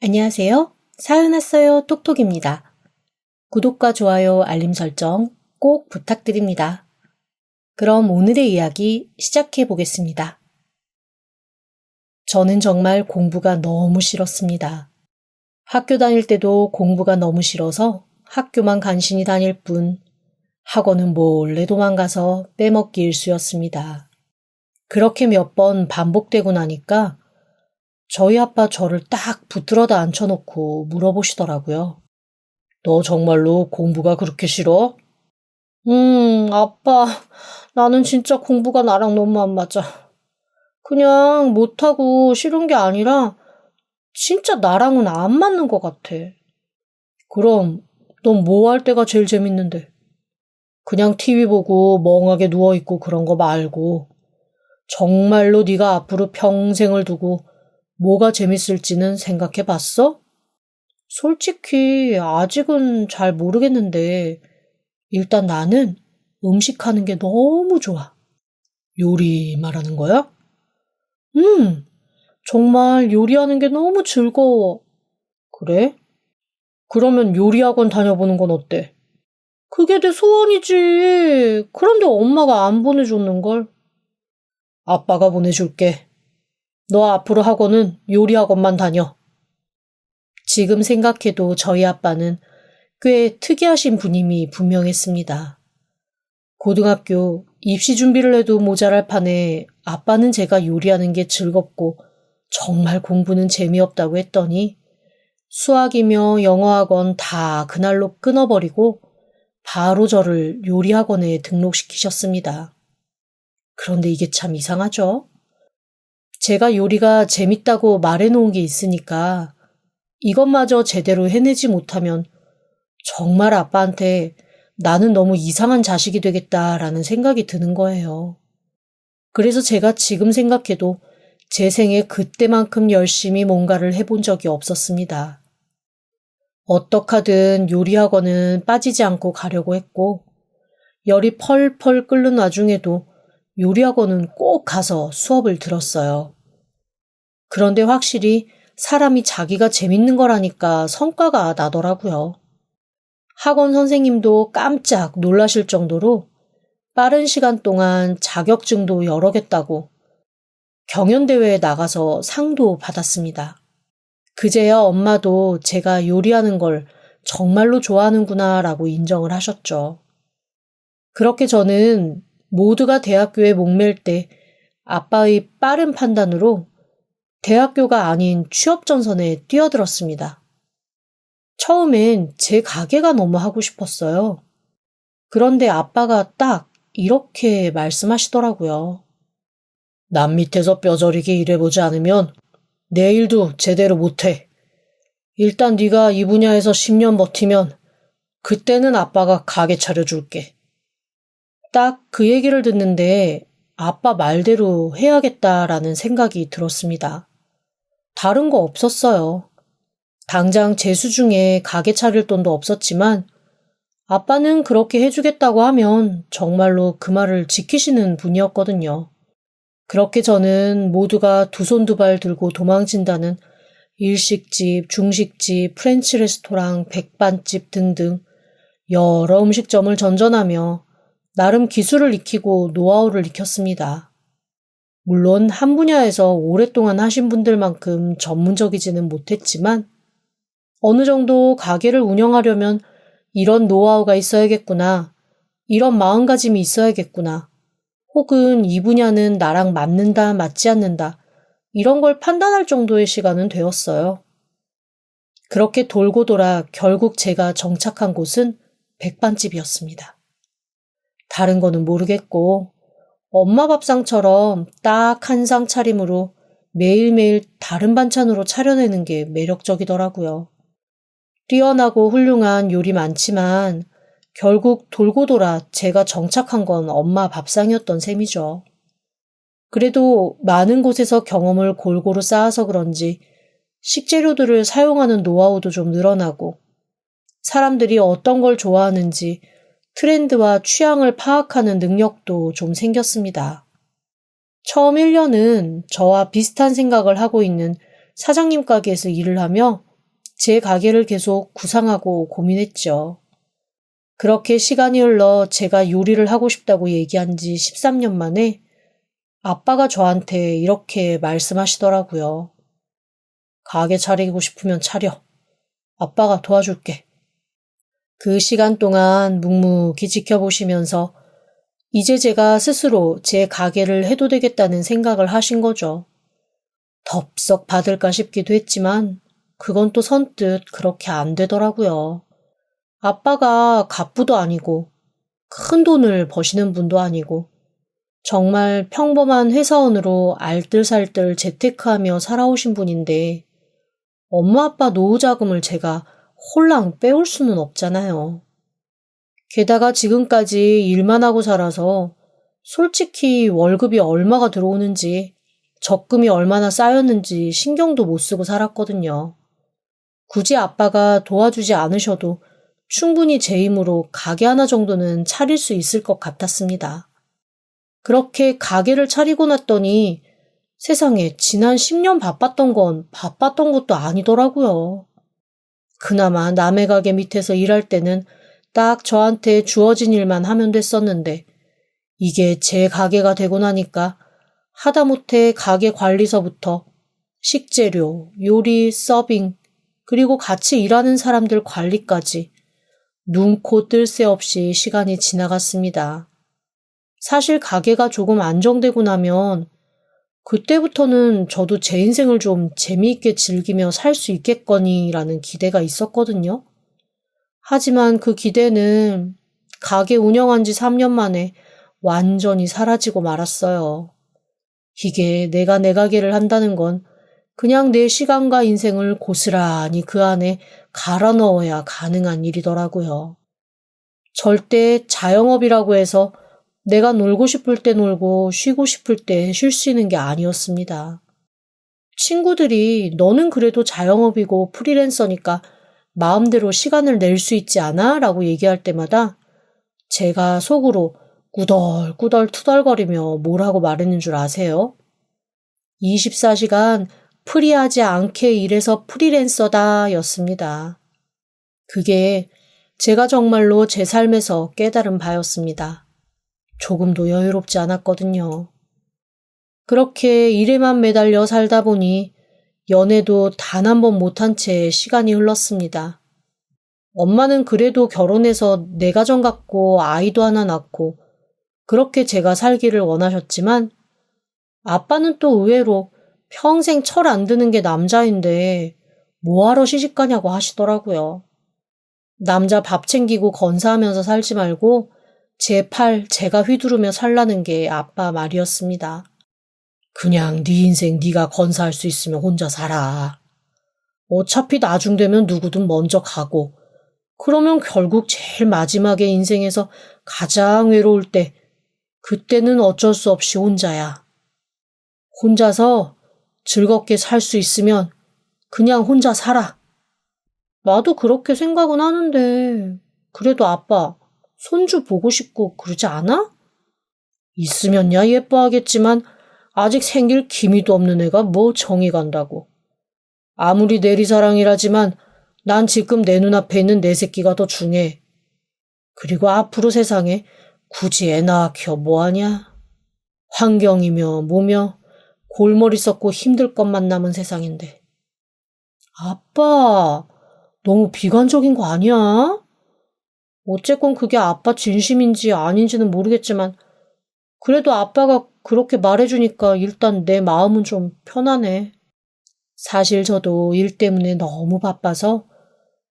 안녕하세요. 사연 왔어요. 똑똑입니다. 구독과 좋아요, 알림 설정 꼭 부탁드립니다. 그럼 오늘의 이야기 시작해 보겠습니다. 저는 정말 공부가 너무 싫었습니다. 학교 다닐 때도 공부가 너무 싫어서 학교만 간신히 다닐 뿐 학원은 몰래 도망가서 빼먹기 일쑤였습니다. 그렇게 몇 번 반복되고 나니까 저희 아빠 저를 딱 붙들어다 앉혀놓고 물어보시더라고요. 너 정말로 공부가 그렇게 싫어? 아빠, 나는 진짜 공부가 나랑 너무 안 맞아. 그냥 못하고 싫은 게 아니라 진짜 나랑은 안 맞는 것 같아. 그럼 넌 뭐 할 때가 제일 재밌는데? 그냥 TV 보고 멍하게 누워있고 그런 거 말고 정말로 네가 앞으로 평생을 두고 뭐가 재밌을지는 생각해 봤어? 솔직히 아직은 잘 모르겠는데 일단 나는 음식하는 게 너무 좋아. 요리 말하는 거야? 정말 요리하는 게 너무 즐거워. 그래? 그러면 요리학원 다녀보는 건 어때? 그게 내 소원이지. 그런데 엄마가 안 보내줬는걸. 아빠가 보내줄게. 너 앞으로 학원은 요리학원만 다녀. 지금 생각해도 저희 아빠는 꽤 특이하신 분임이 분명했습니다. 고등학교 입시 준비를 해도 모자랄 판에 아빠는 제가 요리하는 게 즐겁고 정말 공부는 재미없다고 했더니 수학이며 영어학원 다 그날로 끊어버리고 바로 저를 요리학원에 등록시키셨습니다. 그런데 이게 참 이상하죠? 제가 요리가 재밌다고 말해놓은 게 있으니까 이것마저 제대로 해내지 못하면 정말 아빠한테 나는 너무 이상한 자식이 되겠다라는 생각이 드는 거예요. 그래서 제가 지금 생각해도 제 생에 그때만큼 열심히 뭔가를 해본 적이 없었습니다. 어떡하든 요리학원은 빠지지 않고 가려고 했고 열이 펄펄 끓는 와중에도 요리학원은 꼭 가서 수업을 들었어요. 그런데 확실히 사람이 자기가 재밌는 거라니까 성과가 나더라고요. 학원 선생님도 깜짝 놀라실 정도로 빠른 시간 동안 자격증도 여러 개 따고 경연대회에 나가서 상도 받았습니다. 그제야 엄마도 제가 요리하는 걸 정말로 좋아하는구나 라고 인정을 하셨죠. 그렇게 저는 모두가 대학교에 목맬 때 아빠의 빠른 판단으로 대학교가 아닌 취업전선에 뛰어들었습니다. 처음엔 제 가게가 너무 하고 싶었어요. 그런데 아빠가 딱 이렇게 말씀하시더라고요. 남 밑에서 뼈저리게 일해보지 않으면 내 일도 제대로 못해. 일단 네가 이 분야에서 10년 버티면 그때는 아빠가 가게 차려줄게. 딱 그 얘기를 듣는데 아빠 말대로 해야겠다라는 생각이 들었습니다. 다른 거 없었어요. 당장 재수 중에 가게 차릴 돈도 없었지만 아빠는 그렇게 해주겠다고 하면 정말로 그 말을 지키시는 분이었거든요. 그렇게 저는 모두가 두 손 두 발 들고 도망친다는 일식집, 중식집, 프렌치 레스토랑, 백반집 등등 여러 음식점을 전전하며 나름 기술을 익히고 노하우를 익혔습니다. 물론 한 분야에서 오랫동안 하신 분들만큼 전문적이지는 못했지만 어느 정도 가게를 운영하려면 이런 노하우가 있어야겠구나, 이런 마음가짐이 있어야겠구나, 혹은 이 분야는 나랑 맞는다, 맞지 않는다, 이런 걸 판단할 정도의 시간은 되었어요. 그렇게 돌고 돌아 결국 제가 정착한 곳은 백반집이었습니다. 다른 거는 모르겠고 엄마 밥상처럼 딱 한 상 차림으로 매일매일 다른 반찬으로 차려내는 게 매력적이더라고요. 뛰어나고 훌륭한 요리 많지만 결국 돌고 돌아 제가 정착한 건 엄마 밥상이었던 셈이죠. 그래도 많은 곳에서 경험을 골고루 쌓아서 그런지 식재료들을 사용하는 노하우도 좀 늘어나고 사람들이 어떤 걸 좋아하는지 트렌드와 취향을 파악하는 능력도 좀 생겼습니다. 처음 1년은 저와 비슷한 생각을 하고 있는 사장님 가게에서 일을 하며 제 가게를 계속 구상하고 고민했죠. 그렇게 시간이 흘러 제가 요리를 하고 싶다고 얘기한 지 13년 만에 아빠가 저한테 이렇게 말씀하시더라고요. 가게 차리고 싶으면 차려. 아빠가 도와줄게. 그 시간 동안 묵묵히 지켜보시면서 이제 제가 스스로 제 가게를 해도 되겠다는 생각을 하신 거죠. 덥석 받을까 싶기도 했지만 그건 또 선뜻 그렇게 안 되더라고요. 아빠가 갑부도 아니고 큰 돈을 버시는 분도 아니고 정말 평범한 회사원으로 알뜰살뜰 재테크하며 살아오신 분인데 엄마 아빠 노후 자금을 제가 홀랑 빼올 수는 없잖아요. 게다가 지금까지 일만 하고 살아서 솔직히 월급이 얼마가 들어오는지 적금이 얼마나 쌓였는지 신경도 못 쓰고 살았거든요. 굳이 아빠가 도와주지 않으셔도 충분히 제 힘으로 가게 하나 정도는 차릴 수 있을 것 같았습니다. 그렇게 가게를 차리고 났더니 세상에 지난 10년 바빴던 건 바빴던 것도 아니더라고요. 그나마 남의 가게 밑에서 일할 때는 딱 저한테 주어진 일만 하면 됐었는데 이게 제 가게가 되고 나니까 하다못해 가게 관리서부터 식재료, 요리, 서빙, 그리고 같이 일하는 사람들 관리까지 눈코 뜰 새 없이 시간이 지나갔습니다. 사실 가게가 조금 안정되고 나면 그때부터는 저도 제 인생을 좀 재미있게 즐기며 살 수 있겠거니라는 기대가 있었거든요. 하지만 그 기대는 가게 운영한 지 3년 만에 완전히 사라지고 말았어요. 이게 내가 내 가게를 한다는 건 그냥 내 시간과 인생을 고스란히 그 안에 갈아 넣어야 가능한 일이더라고요. 절대 자영업이라고 해서 내가 놀고 싶을 때 놀고 쉬고 싶을 때 쉴 수 있는 게 아니었습니다. 친구들이 너는 그래도 자영업이고 프리랜서니까 마음대로 시간을 낼 수 있지 않아? 라고 얘기할 때마다 제가 속으로 꾸덜꾸덜 투덜거리며 뭐라고 말했는 줄 아세요? 24시간 프리하지 않게 일해서 프리랜서다 였습니다. 그게 제가 정말로 제 삶에서 깨달은 바였습니다. 조금도 여유롭지 않았거든요. 그렇게 일에만 매달려 살다 보니 연애도 단 한 번 못한 채 시간이 흘렀습니다. 엄마는 그래도 결혼해서 내 가정 갖고 아이도 하나 낳고 그렇게 제가 살기를 원하셨지만 아빠는 또 의외로 평생 철 안 드는 게 남자인데 뭐하러 시집가냐고 하시더라고요. 남자 밥 챙기고 건사하면서 살지 말고 제 팔 제가 휘두르며 살라는 게 아빠 말이었습니다. 그냥 네 인생 네가 건사할 수 있으면 혼자 살아. 어차피 나중 되면 누구든 먼저 가고 그러면 결국 제일 마지막에 인생에서 가장 외로울 때 그때는 어쩔 수 없이 혼자야. 혼자서 즐겁게 살 수 있으면 그냥 혼자 살아. 나도 그렇게 생각은 하는데 그래도 아빠 손주 보고 싶고 그러지 않아? 있으면야 예뻐하겠지만 아직 생길 기미도 없는 애가 뭐 정이 간다고. 아무리 내리사랑이라지만 난 지금 내 눈앞에 있는 내 새끼가 더 중요해. 그리고 앞으로 세상에 굳이 애 낳아 키워 뭐하냐? 환경이며 뭐며 골머리 썩고 힘들 것만 남은 세상인데. 아빠, 너무 비관적인 거 아니야? 어쨌건 그게 아빠 진심인지 아닌지는 모르겠지만 그래도 아빠가 그렇게 말해주니까 일단 내 마음은 좀 편하네. 사실 저도 일 때문에 너무 바빠서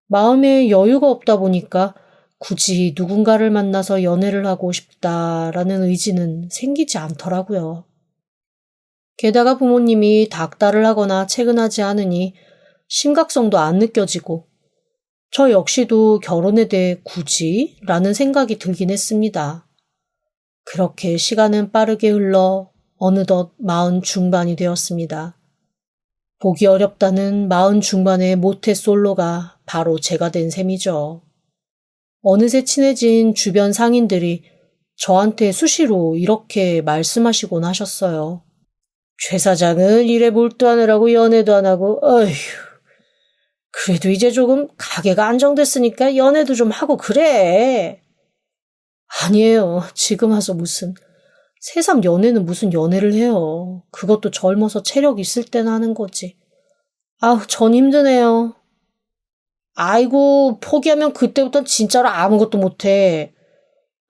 마음에 여유가 없다 보니까 굳이 누군가를 만나서 연애를 하고 싶다라는 의지는 생기지 않더라고요. 게다가 부모님이 닥달을 하거나 채근하지 않으니 심각성도 안 느껴지고 저 역시도 결혼에 대해 굳이? 라는 생각이 들긴 했습니다. 그렇게 시간은 빠르게 흘러 어느덧 40 중반이 되었습니다. 보기 어렵다는 40 중반의 모태솔로가 바로 제가 된 셈이죠. 어느새 친해진 주변 상인들이 저한테 수시로 이렇게 말씀하시곤 하셨어요. 최 사장은 일에 몰두하느라고 연애도 안 하고 어휴 그래도 이제 조금 가게가 안정됐으니까 연애도 좀 하고 그래. 아니에요. 지금 와서 무슨. 새삼 연애는 무슨 연애를 해요. 그것도 젊어서 체력 있을 때나 하는 거지. 아우, 전 힘드네요. 아이고, 포기하면 그때부터 진짜로 아무것도 못해.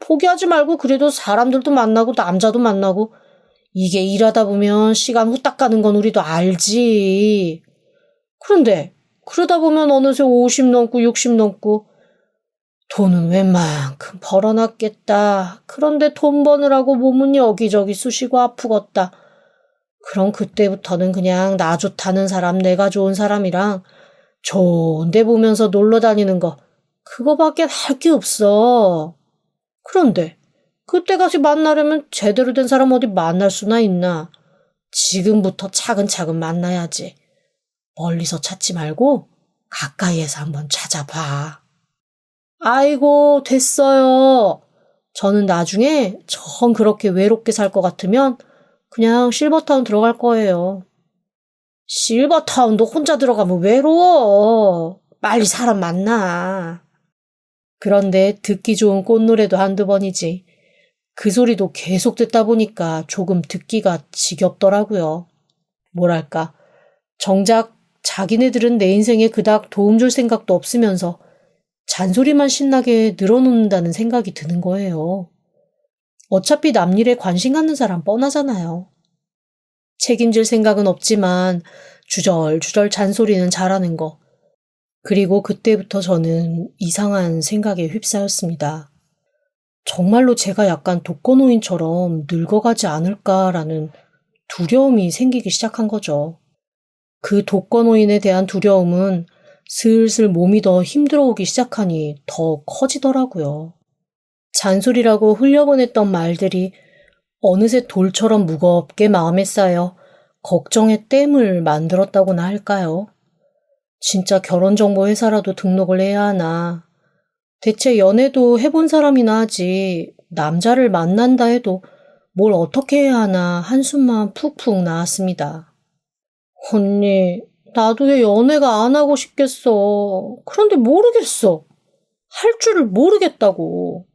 포기하지 말고 그래도 사람들도 만나고 남자도 만나고 이게 일하다 보면 시간 후딱 가는 건 우리도 알지. 그런데 그러다 보면 어느새 50 넘고 60 넘고 돈은 웬만큼 벌어놨겠다. 그런데 돈 버느라고 몸은 여기저기 쑤시고 아프겠다. 그럼 그때부터는 그냥 나 좋다는 사람, 내가 좋은 사람이랑 좋은 데 보면서 놀러 다니는 거 그거밖에 할 게 없어. 그런데 그때까지 만나려면 제대로 된 사람 어디 만날 수나 있나. 지금부터 차근차근 만나야지. 멀리서 찾지 말고 가까이에서 한번 찾아봐. 아이고, 됐어요. 저는 나중에 정 그렇게 외롭게 살 것 같으면 그냥 실버타운 들어갈 거예요. 실버타운도 혼자 들어가면 외로워. 빨리 사람 만나. 그런데 듣기 좋은 꽃노래도 한두 번이지. 그 소리도 계속 듣다 보니까 조금 듣기가 지겹더라고요. 뭐랄까, 정작 자기네들은 내 인생에 그닥 도움 줄 생각도 없으면서 잔소리만 신나게 늘어놓는다는 생각이 드는 거예요. 어차피 남 일에 관심 갖는 사람 뻔하잖아요. 책임질 생각은 없지만 주절주절 잔소리는 잘하는 거. 그리고 그때부터 저는 이상한 생각에 휩싸였습니다. 정말로 제가 약간 독거노인처럼 늙어가지 않을까라는 두려움이 생기기 시작한 거죠. 그 독거노인에 대한 두려움은 슬슬 몸이 더 힘들어 오기 시작하니 더 커지더라고요. 잔소리라고 흘려보냈던 말들이 어느새 돌처럼 무겁게 마음에 쌓여 걱정의 댐을 만들었다고나 할까요? 진짜 결혼정보 회사라도 등록을 해야 하나. 대체 연애도 해본 사람이나 하지 남자를 만난다 해도 뭘 어떻게 해야 하나 한숨만 푹푹 나왔습니다. 언니, 나도 왜 연애가 안 하고 싶겠어. 그런데 모르겠어. 할 줄을 모르겠다고.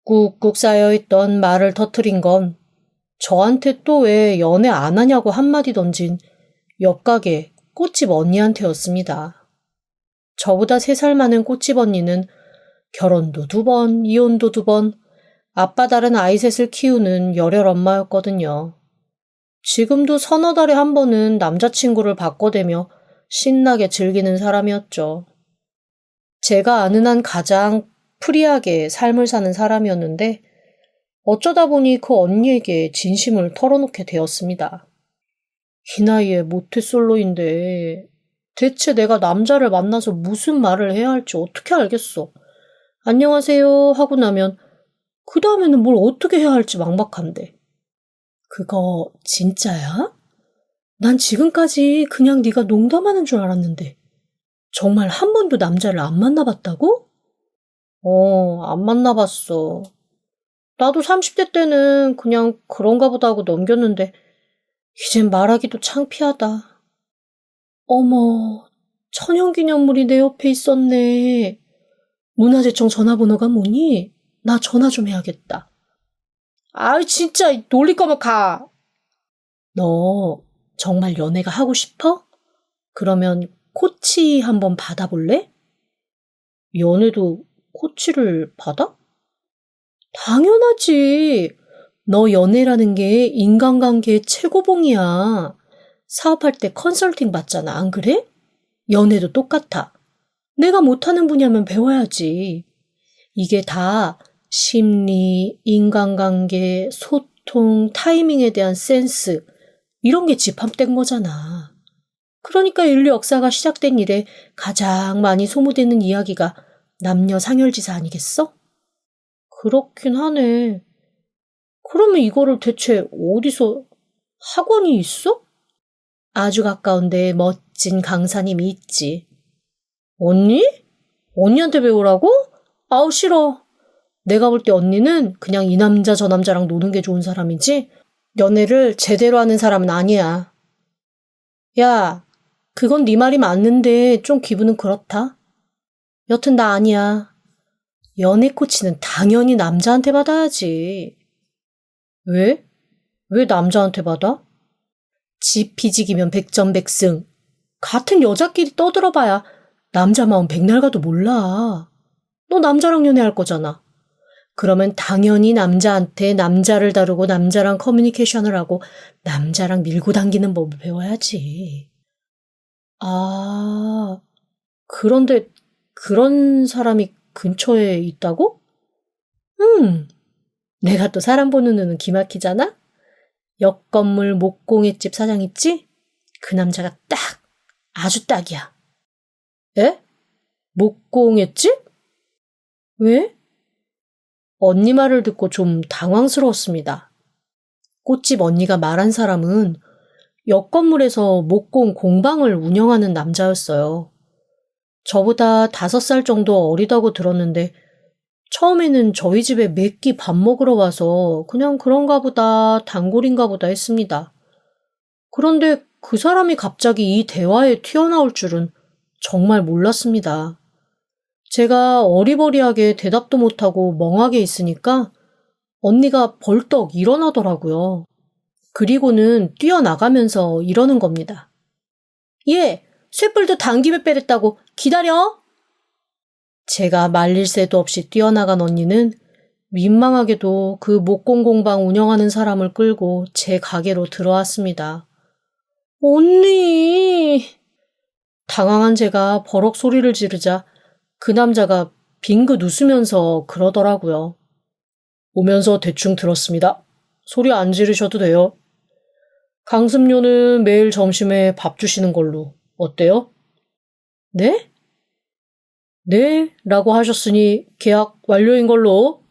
꾹꾹 쌓여있던 말을 터트린 건 저한테 또 왜 연애 안 하냐고 한마디 던진 옆가게 꽃집 언니한테였습니다. 저보다 3살 많은 꽃집 언니는 결혼도 2번, 이혼도 2번, 아빠 다른 아이 셋을 키우는 열혈 엄마였거든요. 지금도 서너 달에 한 번은 남자친구를 바꿔대며 신나게 즐기는 사람이었죠. 제가 아는 한 가장 프리하게 삶을 사는 사람이었는데 어쩌다 보니 그 언니에게 진심을 털어놓게 되었습니다. 이 나이에 모태솔로인데 대체 내가 남자를 만나서 무슨 말을 해야 할지 어떻게 알겠어. 안녕하세요 하고 나면 그 다음에는 뭘 어떻게 해야 할지 막막한데. 그거 진짜야? 난 지금까지 그냥 네가 농담하는 줄 알았는데 정말 한 번도 남자를 안 만나봤다고? 안 만나봤어. 나도 30대 때는 그냥 그런가 보다 하고 넘겼는데 이젠 말하기도 창피하다. 어머, 천연기념물이 내 옆에 있었네. 문화재청 전화번호가 뭐니? 나 전화 좀 해야겠다. 아이 진짜 놀릴 거면 가. 너 정말 연애가 하고 싶어? 그러면 코치 한번 받아볼래? 연애도 코치를 받아? 당연하지. 너 연애라는 게 인간관계의 최고봉이야. 사업할 때 컨설팅 받잖아, 안 그래? 연애도 똑같아. 내가 못하는 분야면 배워야지. 이게 다 심리, 인간관계, 소통, 타이밍에 대한 센스 이런 게 집합된 거잖아. 그러니까 인류 역사가 시작된 이래 가장 많이 소모되는 이야기가 남녀 상열지사 아니겠어? 그렇긴 하네. 그러면 이거를 대체 어디서 학원이 있어? 아주 가까운데 멋진 강사님이 있지. 언니? 언니한테 배우라고? 아우 싫어. 내가 볼 때 언니는 그냥 이 남자 저 남자랑 노는 게 좋은 사람이지 연애를 제대로 하는 사람은 아니야. 야, 그건 네 말이 맞는데 좀 기분은 그렇다. 여튼 나 아니야. 연애 코치는 당연히 남자한테 받아야지. 왜? 왜 남자한테 받아? 지피지기면 백전백승. 같은 여자끼리 떠들어봐야 남자 마음 백날 가도 몰라. 너 남자랑 연애할 거잖아. 그러면 당연히 남자한테 남자를 다루고 남자랑 커뮤니케이션을 하고 남자랑 밀고 당기는 법을 배워야지. 아, 그런데 그런 사람이 근처에 있다고? 내가 또 사람 보는 눈은 기막히잖아? 옆 건물 목공예집 사장 있지? 그 남자가 딱, 아주 딱이야. 에? 목공예집? 왜? 언니 말을 듣고 좀 당황스러웠습니다. 꽃집 언니가 말한 사람은 옆 건물에서 목공 공방을 운영하는 남자였어요. 저보다 5살 정도 어리다고 들었는데 처음에는 저희 집에 몇 끼 밥 먹으러 와서 그냥 그런가 보다 단골인가 보다 했습니다. 그런데 그 사람이 갑자기 이 대화에 튀어나올 줄은 정말 몰랐습니다. 제가 어리버리하게 대답도 못하고 멍하게 있으니까 언니가 벌떡 일어나더라고요. 그리고는 뛰어나가면서 이러는 겁니다. 얘, 쇳불도 당김에 빼랬다고 기다려! 제가 말릴 새도 없이 뛰어나간 언니는 민망하게도 그 목공공방 운영하는 사람을 끌고 제 가게로 들어왔습니다. 언니! 당황한 제가 버럭 소리를 지르자 그 남자가 빙긋 웃으면서 그러더라고요. 오면서 대충 들었습니다. 소리 안 지르셔도 돼요. 강습료는 매일 점심에 밥 주시는 걸로. 어때요? 네? 네? 라고 하셨으니 계약 완료인 걸로.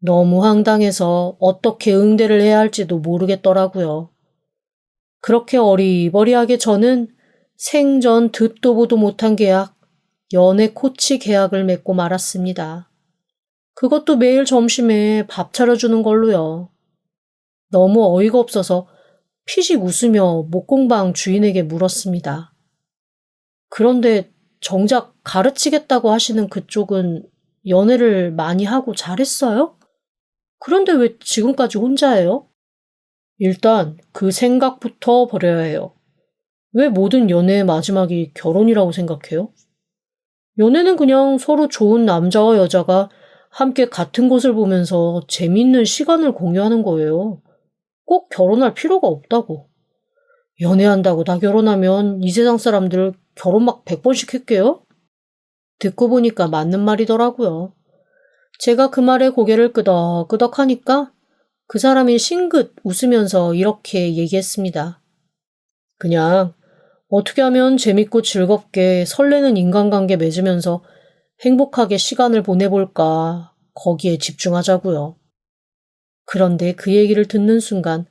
너무 황당해서 어떻게 응대를 해야 할지도 모르겠더라고요. 그렇게 어리버리하게 저는 생전 듣도 보도 못한 계약, 연애 코치 계약을 맺고 말았습니다. 그것도 매일 점심에 밥 차려주는 걸로요. 너무 어이가 없어서 피식 웃으며 목공방 주인에게 물었습니다. 그런데 정작 가르치겠다고 하시는 그쪽은 연애를 많이 하고 잘했어요? 그런데 왜 지금까지 혼자예요? 일단 그 생각부터 버려야 해요. 왜 모든 연애의 마지막이 결혼이라고 생각해요? 연애는 그냥 서로 좋은 남자와 여자가 함께 같은 곳을 보면서 재미있는 시간을 공유하는 거예요. 꼭 결혼할 필요가 없다고. 연애한다고 다 결혼하면 이 세상 사람들 결혼 막 100번씩 했게요? 듣고 보니까 맞는 말이더라고요. 제가 그 말에 고개를 끄덕끄덕 하니까 그 사람이 싱긋 웃으면서 이렇게 얘기했습니다. 그냥 어떻게 하면 재밌고 즐겁게 설레는 인간관계 맺으면서 행복하게 시간을 보내볼까 거기에 집중하자고요. 그런데 그 얘기를 듣는 순간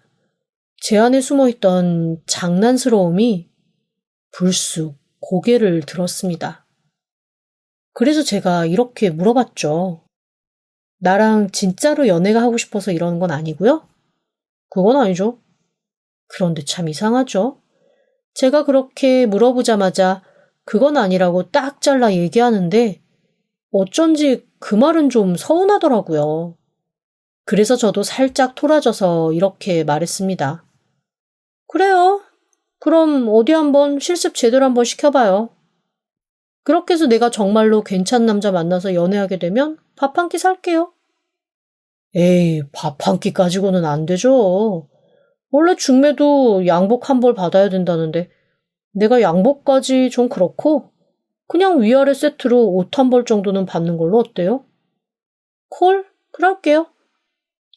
제 안에 숨어있던 장난스러움이 불쑥 고개를 들었습니다. 그래서 제가 이렇게 물어봤죠. 나랑 진짜로 연애가 하고 싶어서 이러는 건 아니고요? 그건 아니죠. 그런데 참 이상하죠. 제가 그렇게 물어보자마자 그건 아니라고 딱 잘라 얘기하는데 어쩐지 그 말은 좀 서운하더라고요. 그래서 저도 살짝 토라져서 이렇게 말했습니다. 그래요. 그럼 어디 한번 실습 제대로 한번 시켜봐요. 그렇게 해서 내가 정말로 괜찮은 남자 만나서 연애하게 되면 밥 한 끼 살게요. 에이, 밥 한 끼 가지고는 안 되죠. 원래 중매도 양복 한 벌 받아야 된다는데 내가 양복까지 좀 그렇고 그냥 위아래 세트로 옷 한 벌 정도는 받는 걸로 어때요? 콜? 그럴게요.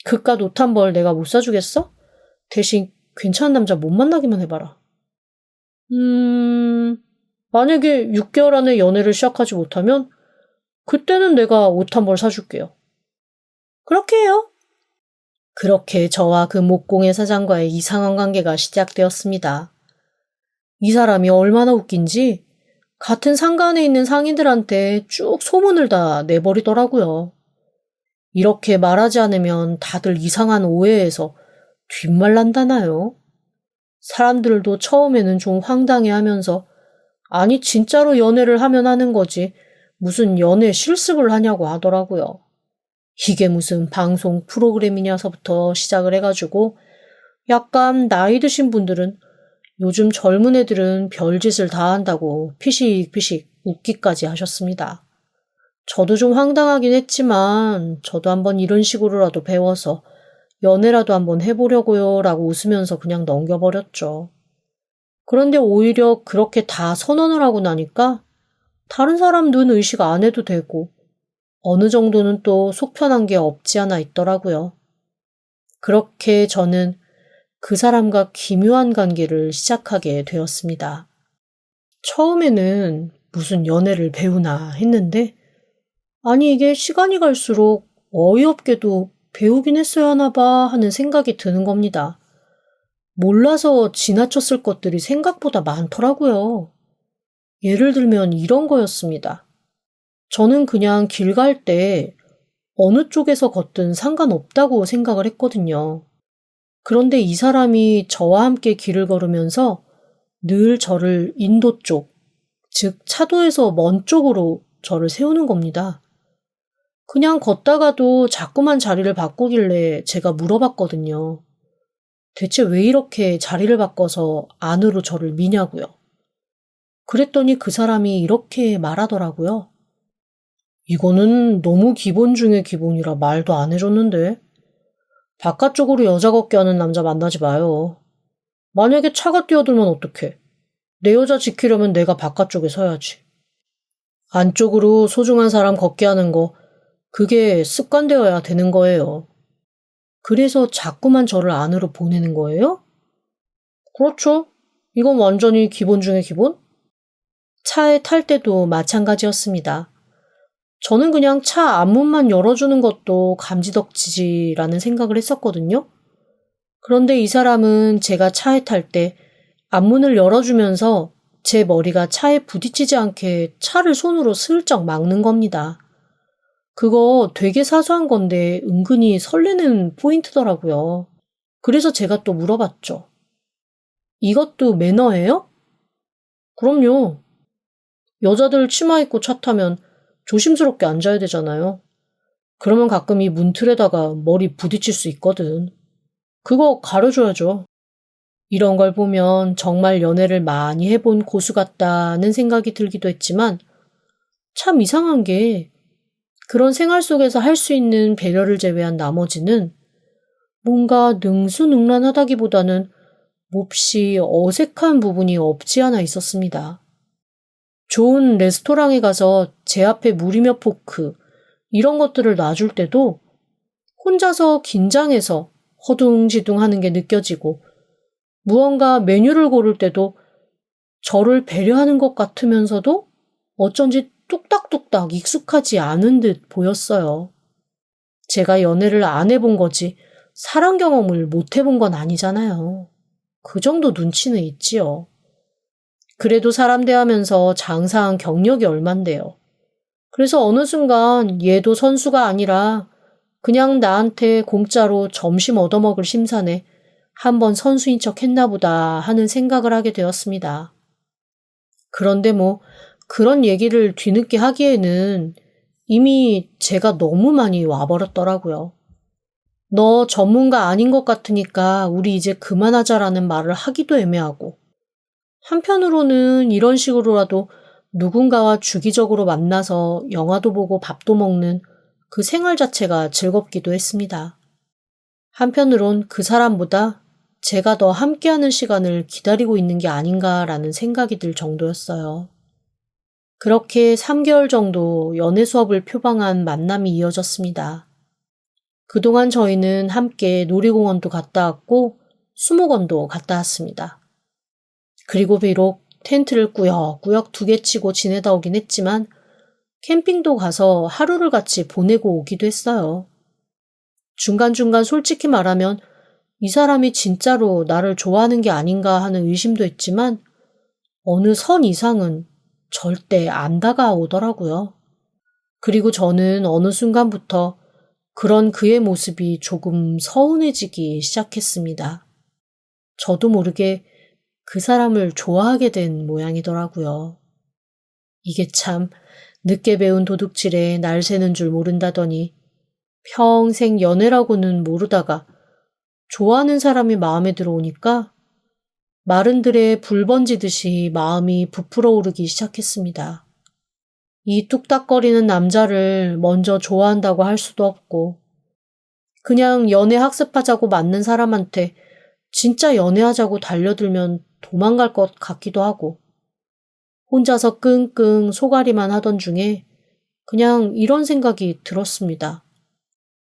그깟 옷 한 벌 내가 못 사주겠어? 대신 괜찮은 남자 못 만나기만 해봐라. 만약에 6개월 안에 연애를 시작하지 못하면 그때는 내가 옷 한 벌 사줄게요. 그렇게 해요. 그렇게 저와 그 목공의 사장과의 이상한 관계가 시작되었습니다. 이 사람이 얼마나 웃긴지 같은 상가 안에 있는 상인들한테 쭉 소문을 다 내버리더라고요. 이렇게 말하지 않으면 다들 이상한 오해에서 뒷말 난다나요? 사람들도 처음에는 좀 황당해하면서 아니 진짜로 연애를 하면 하는 거지 무슨 연애 실습을 하냐고 하더라고요. 이게 무슨 방송 프로그램이냐서부터 시작을 해가지고 약간 나이 드신 분들은 요즘 젊은 애들은 별짓을 다 한다고 피식피식 웃기까지 하셨습니다. 저도 좀 황당하긴 했지만 저도 한번 이런 식으로라도 배워서 연애라도 한번 해보려고요 라고 웃으면서 그냥 넘겨버렸죠. 그런데 오히려 그렇게 다 선언을 하고 나니까 다른 사람 눈 의식 안 해도 되고 어느 정도는 또 속편한 게 없지 않아 있더라고요. 그렇게 저는 그 사람과 기묘한 관계를 시작하게 되었습니다. 처음에는 무슨 연애를 배우나 했는데 아니 이게 시간이 갈수록 어이없게도 배우긴 했어야 하나 봐 하는 생각이 드는 겁니다. 몰라서 지나쳤을 것들이 생각보다 많더라고요. 예를 들면 이런 거였습니다. 저는 그냥 길 갈 때 어느 쪽에서 걷든 상관없다고 생각을 했거든요. 그런데 이 사람이 저와 함께 길을 걸으면서 늘 저를 인도 쪽, 즉 차도에서 먼 쪽으로 저를 세우는 겁니다. 그냥 걷다가도 자꾸만 자리를 바꾸길래 제가 물어봤거든요. 대체 왜 이렇게 자리를 바꿔서 안으로 저를 미냐고요. 그랬더니 그 사람이 이렇게 말하더라고요. 이거는 너무 기본 중에 기본이라 말도 안 해줬는데. 바깥쪽으로 여자 걷게 하는 남자 만나지 마요. 만약에 차가 뛰어들면 어떡해. 내 여자 지키려면 내가 바깥쪽에 서야지. 안쪽으로 소중한 사람 걷게 하는 거 그게 습관되어야 되는 거예요. 그래서 자꾸만 저를 안으로 보내는 거예요? 그렇죠. 이건 완전히 기본 중에 기본? 차에 탈 때도 마찬가지였습니다. 저는 그냥 차 앞문만 열어주는 것도 감지덕지지라는 생각을 했었거든요. 그런데 이 사람은 제가 차에 탈 때 앞문을 열어주면서 제 머리가 차에 부딪히지 않게 차를 손으로 슬쩍 막는 겁니다. 그거 되게 사소한 건데 은근히 설레는 포인트더라고요. 그래서 제가 또 물어봤죠. 이것도 매너예요? 그럼요. 여자들 치마 입고 차 타면 조심스럽게 앉아야 되잖아요. 그러면 가끔 이 문틀에다가 머리 부딪힐 수 있거든. 그거 가려줘야죠. 이런 걸 보면 정말 연애를 많이 해본 고수 같다는 생각이 들기도 했지만 참 이상한 게 그런 생활 속에서 할 수 있는 배려를 제외한 나머지는 뭔가 능수능란하다기보다는 몹시 어색한 부분이 없지 않아 있었습니다. 좋은 레스토랑에 가서 제 앞에 물이며 포크 이런 것들을 놔줄 때도 혼자서 긴장해서 허둥지둥 하는 게 느껴지고 무언가 메뉴를 고를 때도 저를 배려하는 것 같으면서도 어쩐지 뚝딱뚝딱 익숙하지 않은 듯 보였어요. 제가 연애를 안 해본 거지 사랑 경험을 못 해본 건 아니잖아요. 그 정도 눈치는 있지요. 그래도 사람 대하면서 장사한 경력이 얼만데요. 그래서 어느 순간 얘도 선수가 아니라 그냥 나한테 공짜로 점심 얻어먹을 심산에 한번 선수인 척 했나 보다 하는 생각을 하게 되었습니다. 그런데 뭐 그런 얘기를 뒤늦게 하기에는 이미 제가 너무 많이 와버렸더라고요. 너 전문가 아닌 것 같으니까 우리 이제 그만하자라는 말을 하기도 애매하고 한편으로는 이런 식으로라도 누군가와 주기적으로 만나서 영화도 보고 밥도 먹는 그 생활 자체가 즐겁기도 했습니다. 한편으론 그 사람보다 제가 더 함께하는 시간을 기다리고 있는 게 아닌가라는 생각이 들 정도였어요. 그렇게 3개월 정도 연애 수업을 표방한 만남이 이어졌습니다. 그동안 저희는 함께 놀이공원도 갔다 왔고 수목원도 갔다 왔습니다. 그리고 비록 텐트를 꾸역꾸역 2개 치고 지내다 오긴 했지만 캠핑도 가서 하루를 같이 보내고 오기도 했어요. 중간중간 솔직히 말하면 이 사람이 진짜로 나를 좋아하는 게 아닌가 하는 의심도 했지만 어느 선 이상은 절대 안 다가오더라고요. 그리고 저는 어느 순간부터 그런 그의 모습이 조금 서운해지기 시작했습니다. 저도 모르게 그 사람을 좋아하게 된 모양이더라고요. 이게 참 늦게 배운 도둑질에 날 새는 줄 모른다더니 평생 연애라고는 모르다가 좋아하는 사람이 마음에 들어오니까 마른 들에 불 번지듯이 마음이 부풀어 오르기 시작했습니다. 이 뚝딱거리는 남자를 먼저 좋아한다고 할 수도 없고 그냥 연애 학습하자고 맞는 사람한테 진짜 연애하자고 달려들면 도망갈 것 같기도 하고 혼자서 끙끙 소가리만 하던 중에 그냥 이런 생각이 들었습니다.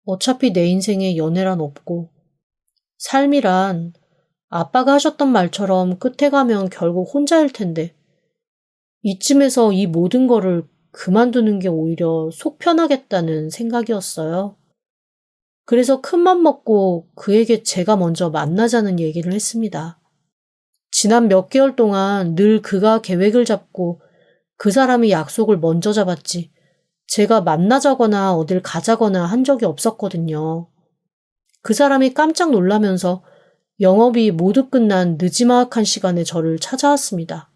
어차피 내 인생에 연애란 없고 삶이란 아빠가 하셨던 말처럼 끝에 가면 결국 혼자일 텐데 이쯤에서 이 모든 거를 그만두는 게 오히려 속 편하겠다는 생각이었어요. 그래서 큰맘 먹고 그에게 제가 먼저 만나자는 얘기를 했습니다. 지난 몇 개월 동안 늘 그가 계획을 잡고 그 사람이 약속을 먼저 잡았지 제가 만나자거나 어딜 가자거나 한 적이 없었거든요. 그 사람이 깜짝 놀라면서 영업이 모두 끝난 느지막한 시간에 저를 찾아왔습니다.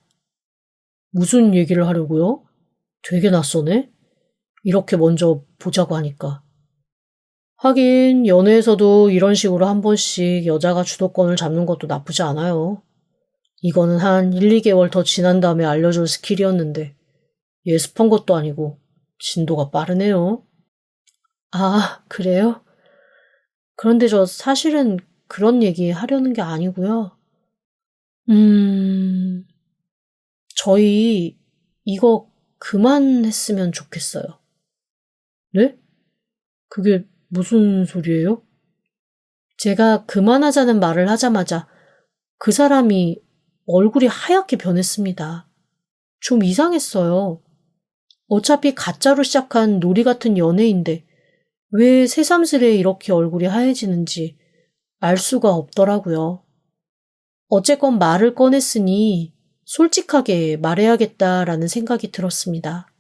무슨 얘기를 하려고요? 되게 낯서네? 이렇게 먼저 보자고 하니까. 하긴 연애에서도 이런 식으로 한 번씩 여자가 주도권을 잡는 것도 나쁘지 않아요. 이거는 한 1, 2개월 더 지난 다음에 알려줄 스킬이었는데 예습한 것도 아니고 진도가 빠르네요. 아, 그래요? 그런데 저 사실은 그런 얘기 하려는 게 아니고요. 저희 이거 그만했으면 좋겠어요. 네? 그게 무슨 소리예요? 제가 그만하자는 말을 하자마자 그 사람이 얼굴이 하얗게 변했습니다. 좀 이상했어요. 어차피 가짜로 시작한 놀이 같은 연애인데 왜 새삼스레 이렇게 얼굴이 하얘지는지 알 수가 없더라고요. 어쨌건 말을 꺼냈으니 솔직하게 말해야겠다라는 생각이 들었습니다.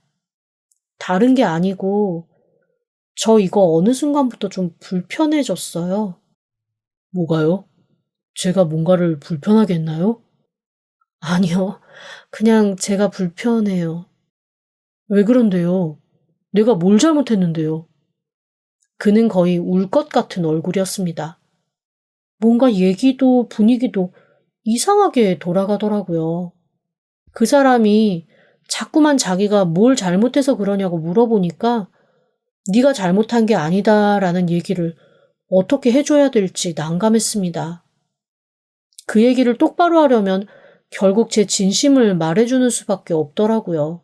다른 게 아니고 저 이거 어느 순간부터 좀 불편해졌어요. 뭐가요? 제가 뭔가를 불편하게 했나요? 아니요. 그냥 제가 불편해요. 왜 그런데요? 내가 뭘 잘못했는데요? 그는 거의 울 것 같은 얼굴이었습니다. 뭔가 얘기도 분위기도 이상하게 돌아가더라고요. 그 사람이 자꾸만 자기가 뭘 잘못해서 그러냐고 물어보니까 네가 잘못한 게 아니다라는 얘기를 어떻게 해줘야 될지 난감했습니다. 그 얘기를 똑바로 하려면 결국 제 진심을 말해주는 수밖에 없더라고요.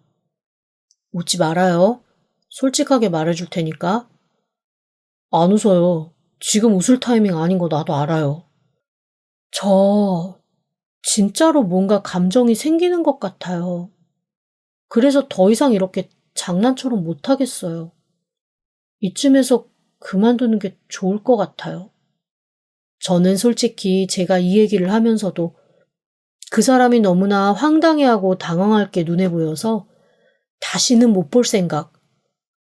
웃지 말아요. 솔직하게 말해줄 테니까. 안 웃어요. 지금 웃을 타이밍 아닌 거 나도 알아요. 저 진짜로 뭔가 감정이 생기는 것 같아요. 그래서 더 이상 이렇게 장난처럼 못하겠어요. 이쯤에서 그만두는 게 좋을 것 같아요. 저는 솔직히 제가 이 얘기를 하면서도 그 사람이 너무나 황당해하고 당황할 게 눈에 보여서 다시는 못 볼 생각,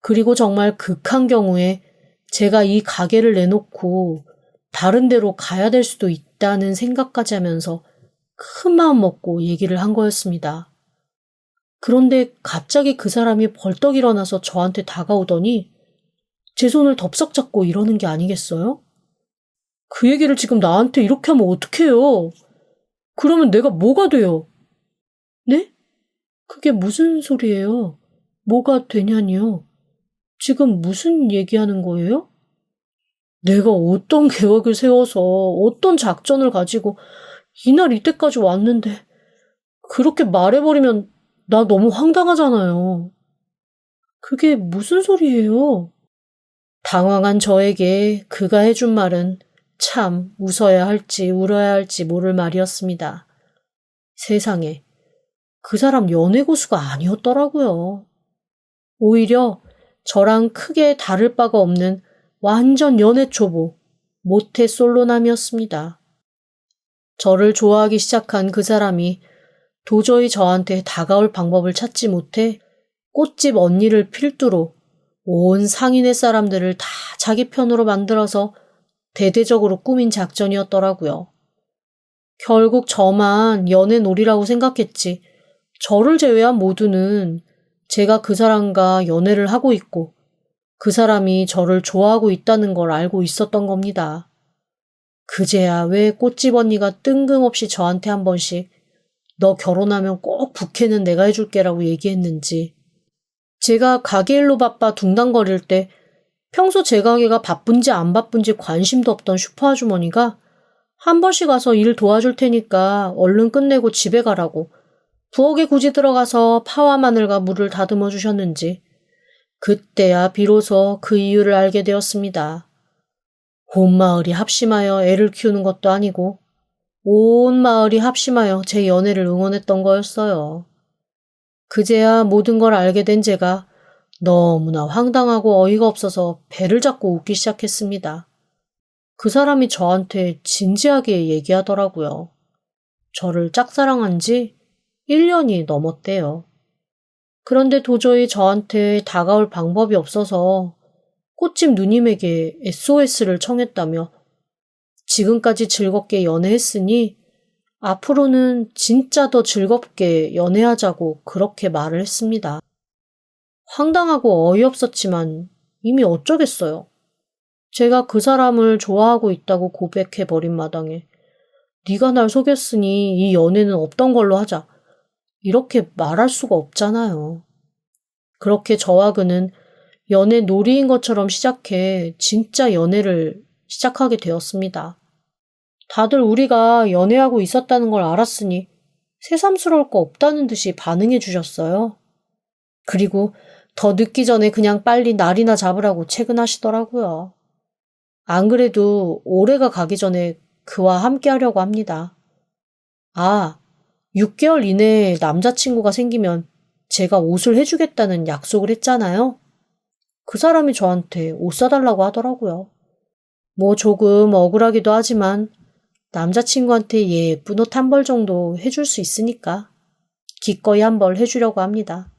그리고 정말 극한 경우에 제가 이 가게를 내놓고 다른 데로 가야 될 수도 있다는 생각까지 하면서 큰 마음 먹고 얘기를 한 거였습니다. 그런데 갑자기 그 사람이 벌떡 일어나서 저한테 다가오더니 제 손을 덥석 잡고 이러는 게 아니겠어요? 그 얘기를 지금 나한테 이렇게 하면 어떡해요? 그러면 내가 뭐가 돼요? 네? 그게 무슨 소리예요? 뭐가 되냐니요? 지금 무슨 얘기하는 거예요? 내가 어떤 계획을 세워서 어떤 작전을 가지고 이날 이때까지 왔는데 그렇게 말해버리면 나 너무 황당하잖아요. 그게 무슨 소리예요? 당황한 저에게 그가 해준 말은 참 웃어야 할지 울어야 할지 모를 말이었습니다. 세상에, 그 사람 연애 고수가 아니었더라고요. 오히려 저랑 크게 다를 바가 없는 완전 연애 초보, 모태 솔로남이었습니다. 저를 좋아하기 시작한 그 사람이 도저히 저한테 다가올 방법을 찾지 못해 꽃집 언니를 필두로 온 상인의 사람들을 다 자기 편으로 만들어서 대대적으로 꾸민 작전이었더라고요. 결국 저만 연애놀이라고 생각했지. 저를 제외한 모두는 제가 그 사람과 연애를 하고 있고 그 사람이 저를 좋아하고 있다는 걸 알고 있었던 겁니다. 그제야 왜 꽃집 언니가 뜬금없이 저한테 한 번씩 너 결혼하면 꼭 부케는 내가 해줄게라고 얘기했는지. 제가 가게 일로 바빠 둥당거릴 때 평소 제 가게가 바쁜지 안 바쁜지 관심도 없던 슈퍼 아주머니가 한 번씩 가서 일 도와줄 테니까 얼른 끝내고 집에 가라고 부엌에 굳이 들어가서 파와 마늘과 물을 다듬어 주셨는지 그때야 비로소 그 이유를 알게 되었습니다. 온 마을이 합심하여 애를 키우는 것도 아니고 온 마을이 합심하여 제 연애를 응원했던 거였어요. 그제야 모든 걸 알게 된 제가 너무나 황당하고 어이가 없어서 배를 잡고 웃기 시작했습니다. 그 사람이 저한테 진지하게 얘기하더라고요. 저를 짝사랑한 지 1년이 넘었대요. 그런데 도저히 저한테 다가올 방법이 없어서 꽃집 누님에게 SOS를 청했다며 지금까지 즐겁게 연애했으니 앞으로는 진짜 더 즐겁게 연애하자고 그렇게 말을 했습니다. 황당하고 어이없었지만 이미 어쩌겠어요. 제가 그 사람을 좋아하고 있다고 고백해버린 마당에 네가 날 속였으니 이 연애는 없던 걸로 하자. 이렇게 말할 수가 없잖아요. 그렇게 저와 그는 연애 놀이인 것처럼 시작해 진짜 연애를 시작하게 되었습니다. 다들 우리가 연애하고 있었다는 걸 알았으니 새삼스러울 거 없다는 듯이 반응해 주셨어요. 그리고 더 늦기 전에 그냥 빨리 날이나 잡으라고 퇴근하시더라고요. 안 그래도 올해가 가기 전에 그와 함께 하려고 합니다. 6개월 이내에 남자친구가 생기면 제가 옷을 해주겠다는 약속을 했잖아요. 그 사람이 저한테 옷 사달라고 하더라고요. 뭐 조금 억울하기도 하지만 남자친구한테 예쁜 옷 한 벌 정도 해줄 수 있으니까 기꺼이 한 벌 해주려고 합니다.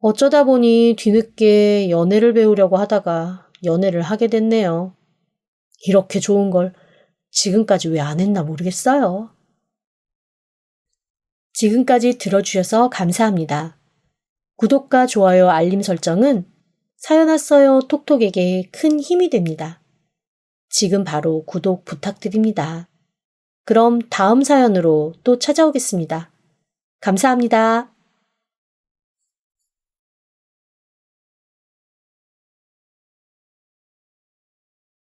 어쩌다 보니 뒤늦게 연애를 배우려고 하다가 연애를 하게 됐네요. 이렇게 좋은 걸 지금까지 왜 안 했나 모르겠어요. 지금까지 들어주셔서 감사합니다. 구독과 좋아요, 알림 설정은 사연 왔어요 톡톡에게 큰 힘이 됩니다. 지금 바로 구독 부탁드립니다. 그럼 다음 사연으로 또 찾아오겠습니다. 감사합니다.